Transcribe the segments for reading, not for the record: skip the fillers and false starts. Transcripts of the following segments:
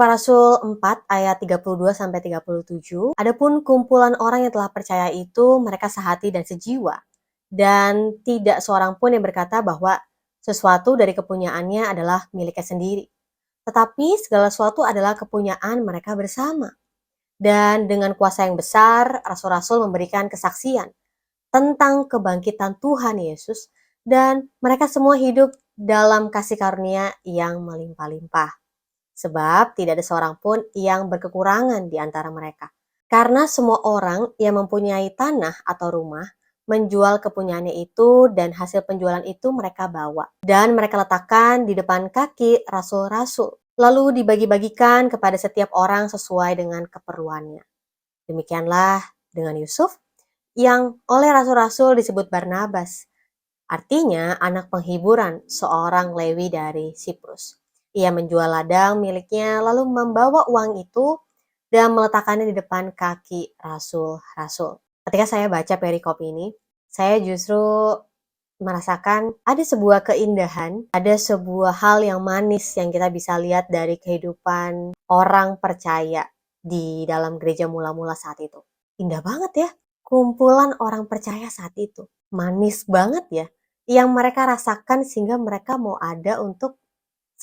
Kisah Rasul 4 ayat 32-37. Adapun kumpulan orang yang telah percaya itu mereka sehati dan sejiwa, dan tidak seorang pun yang berkata bahwa sesuatu dari kepunyaannya adalah miliknya sendiri. Tetapi segala sesuatu adalah kepunyaan mereka bersama. Dan dengan kuasa yang besar, rasul-rasul memberikan kesaksian tentang kebangkitan Tuhan Yesus, dan mereka semua hidup dalam kasih karunia yang melimpah-limpah. Sebab tidak ada seorang pun yang berkekurangan di antara mereka. Karena semua orang yang mempunyai tanah atau rumah menjual kepunyaannya itu, dan hasil penjualan itu mereka bawa. Dan mereka letakkan di depan kaki rasul-rasul. Lalu dibagi-bagikan kepada setiap orang sesuai dengan keperluannya. Demikianlah dengan Yusuf, yang oleh rasul-rasul disebut Barnabas. Artinya anak penghiburan, seorang Lewi dari Siprus. Ia menjual ladang miliknya lalu membawa uang itu dan meletakkannya di depan kaki rasul-rasul. Ketika saya baca perikop ini, saya justru merasakan ada sebuah keindahan, ada sebuah hal yang manis yang kita bisa lihat dari kehidupan orang percaya di dalam gereja mula-mula saat itu. Indah banget ya, kumpulan orang percaya saat itu. Manis banget ya, yang mereka rasakan sehingga mereka mau ada untuk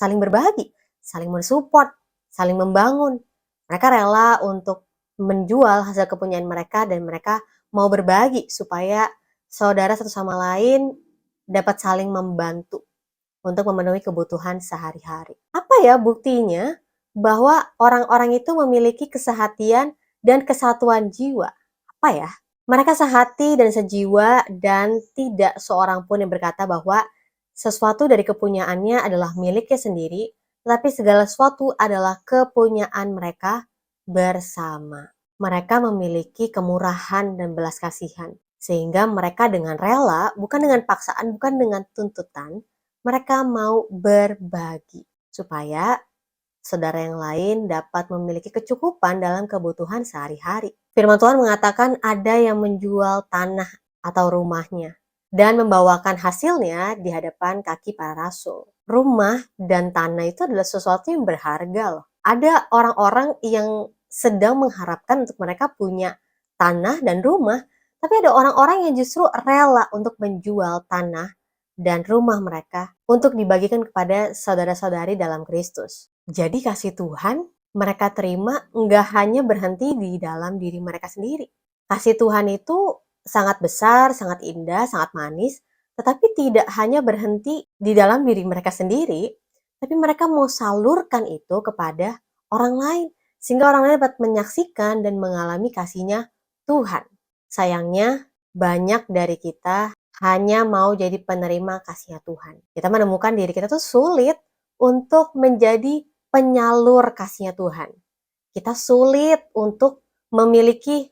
saling berbagi, saling mensupport, saling membangun. Mereka rela untuk menjual hasil kepunyaan mereka dan mereka mau berbagi supaya saudara satu sama lain dapat saling membantu untuk memenuhi kebutuhan sehari-hari. Apa ya buktinya bahwa orang-orang itu memiliki kesehatian dan kesatuan jiwa? Apa ya? Mereka sehati dan sejiwa, dan tidak seorang pun yang berkata bahwa sesuatu dari kepunyaannya adalah miliknya sendiri, tetapi segala sesuatu adalah kepunyaan mereka bersama. Mereka memiliki kemurahan dan belas kasihan, sehingga mereka dengan rela, bukan dengan paksaan, bukan dengan tuntutan, mereka mau berbagi supaya saudara yang lain dapat memiliki kecukupan dalam kebutuhan sehari-hari. Firman Tuhan mengatakan ada yang menjual tanah atau rumahnya dan membawakan hasilnya di hadapan kaki para rasul. Rumah dan tanah itu adalah sesuatu yang berharga loh. Ada orang-orang yang sedang mengharapkan untuk mereka punya tanah dan rumah, tapi ada orang-orang yang justru rela untuk menjual tanah dan rumah mereka untuk dibagikan kepada saudara-saudari dalam Kristus. Jadi kasih Tuhan mereka terima nggak hanya berhenti di dalam diri mereka sendiri. Kasih Tuhan itu sangat besar, sangat indah, sangat manis, tetapi tidak hanya berhenti di dalam diri mereka sendiri, tapi mereka mau salurkan itu kepada orang lain, sehingga orang lain dapat menyaksikan dan mengalami kasihnya Tuhan. Sayangnya banyak dari kita hanya mau jadi penerima kasihnya Tuhan. Kita menemukan diri kita tuh sulit untuk menjadi penyalur kasihnya Tuhan. Kita sulit untuk memiliki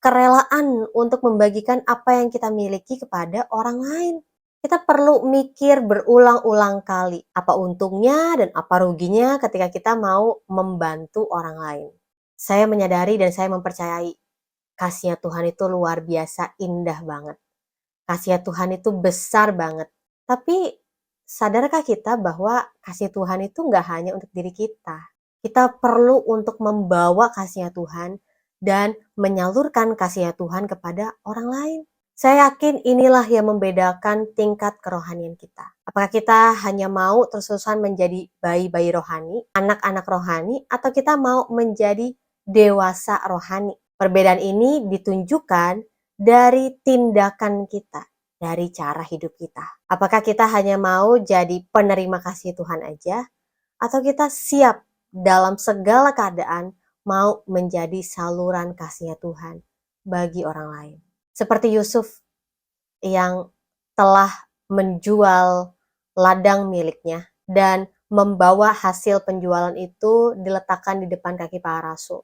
kerelaan untuk membagikan apa yang kita miliki kepada orang lain. Kita perlu mikir berulang-ulang kali apa untungnya dan apa ruginya ketika kita mau membantu orang lain. Saya menyadari dan saya mempercayai kasihnya Tuhan itu luar biasa indah banget. Kasih Tuhan itu besar banget. Tapi sadarkah kita bahwa kasih Tuhan itu nggak hanya untuk diri kita. Kita perlu untuk membawa kasih Tuhan dan menyalurkan kasih Tuhan kepada orang lain. Saya yakin inilah yang membedakan tingkat kerohanian kita. Apakah kita hanya mau terus-terusan menjadi bayi-bayi rohani, anak-anak rohani, atau kita mau menjadi dewasa rohani. Perbedaan ini ditunjukkan dari tindakan kita, dari cara hidup kita. Apakah kita hanya mau jadi penerima kasih Tuhan aja, atau kita siap dalam segala keadaan mau menjadi saluran kasih Tuhan bagi orang lain. Seperti Yusuf yang telah menjual ladang miliknya dan membawa hasil penjualan itu diletakkan di depan kaki para rasul.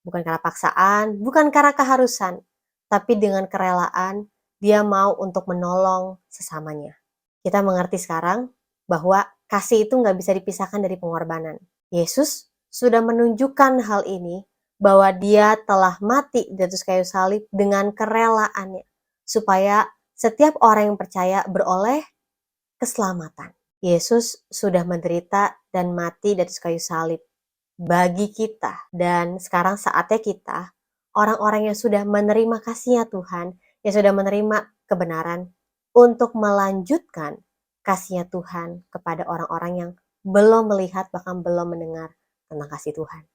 Bukan karena paksaan, bukan karena keharusan, tapi dengan kerelaan dia mau untuk menolong sesamanya. Kita mengerti sekarang bahwa kasih itu nggak bisa dipisahkan dari pengorbanan. Yesus sudah menunjukkan hal ini bahwa dia telah mati di atas kayu salib dengan kerelaannya, supaya setiap orang yang percaya beroleh keselamatan. Yesus sudah menderita dan mati di atas kayu salib bagi kita. Dan sekarang saatnya kita, orang-orang yang sudah menerima kasih-Nya Tuhan, yang sudah menerima kebenaran, untuk melanjutkan kasih-Nya Tuhan kepada orang-orang yang belum melihat, bahkan belum mendengar tentang kasih Tuhan.